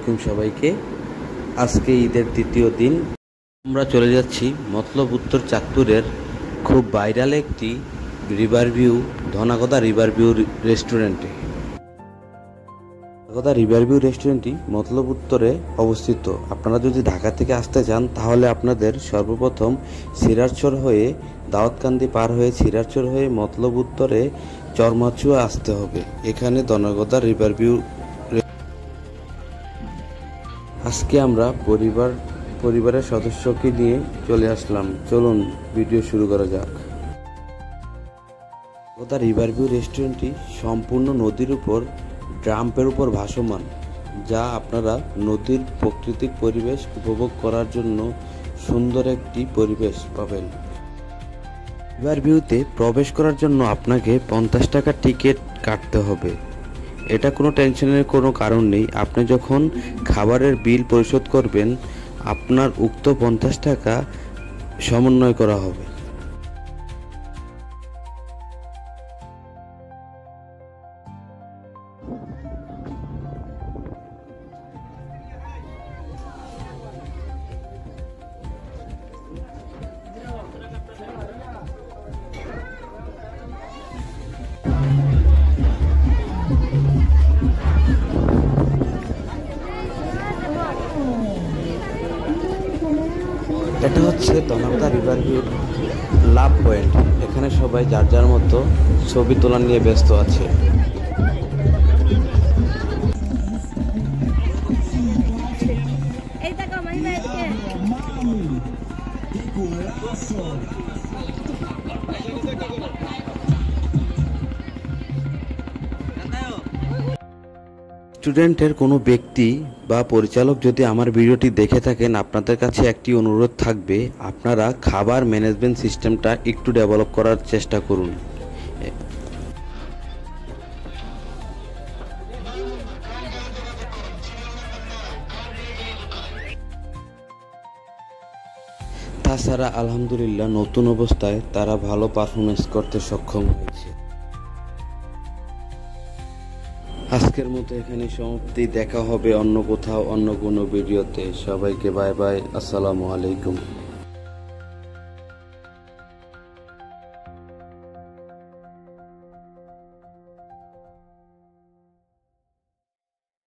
আলাইকুম সবাইকে। আজকে ঈদের দ্বিতীয় দিন আমরা চলে যাচ্ছি মতলব উত্তর চাঁদপুরের খুব ভাইরাল একটি রিভারভিউ ধনাগদা রিভারভিউ রেস্টুরেন্টে। ধনাগদা রিভারভিউ রেস্টুরেন্টটি মতলব উত্তরে অবস্থিত। আপনারা যদি ঢাকা থেকে আসতে চান তাহলে আপনাদের সর্বপ্রথম সিরাজচর হয়ে দাউদকান্দি পার হয়ে সিরাজচর হয়ে মতলব উত্তরে চরমাচুয়া আসতে হবে। এখানে ধনাগদা রিভারভিউ। আজকে আমরা পরিবারের সদস্যকে নিয়ে চলে আসলাম। চলুন ভিডিও শুরু করা যাক। ধনাগদা রিভারভিউ রেস্টুরেন্টটি সম্পূর্ণ নদীর উপর ড্রাম্পের উপর ভাসমান, যা আপনারা নদীর প্রাকৃতিক পরিবেশ উপভোগ করার জন্য সুন্দর একটি পরিবেশ পাবেন। রিভারভিউতে প্রবেশ করার জন্য আপনাকে 50 টাকা টিকিট কাটতে হবে। এটা কোনো টেনশনের কোনো কারণ নেই। আপনি যখন খাবারের বিল পরিশোধ করবেন আপনার উক্ত 50 টাকা সমন্বয় করা হবে। এটা হচ্ছে ধনাগদা রিভারভিউর লাভ পয়েন্ট। এখানে সবাই যার যার মতো ছবি তোলা নিয়ে ব্যস্ত আছে। স্টুডেন্টের কোনো ব্যক্তি বা পরিচালক যদি আমার ভিডিওটি দেখে থাকেন, আপনাদের কাছে একটি অনুরোধ থাকবে, আপনারা খাবার ম্যানেজমেন্ট সিস্টেমটা একটু ডেভেলপ করার চেষ্টা করুন। তাছাড়া আলহামদুলিল্লাহ নতুন অবস্থায় তারা ভালো পারফরমেন্স করতে সক্ষম হয়েছে। আজকের মতো এখানে সমাপ্তি। দেখা হবে অন্য কোথাও অন্য কোনো ভিডিওতে। সবাইকে বাই বাই, আসসালামু আলাইকুম।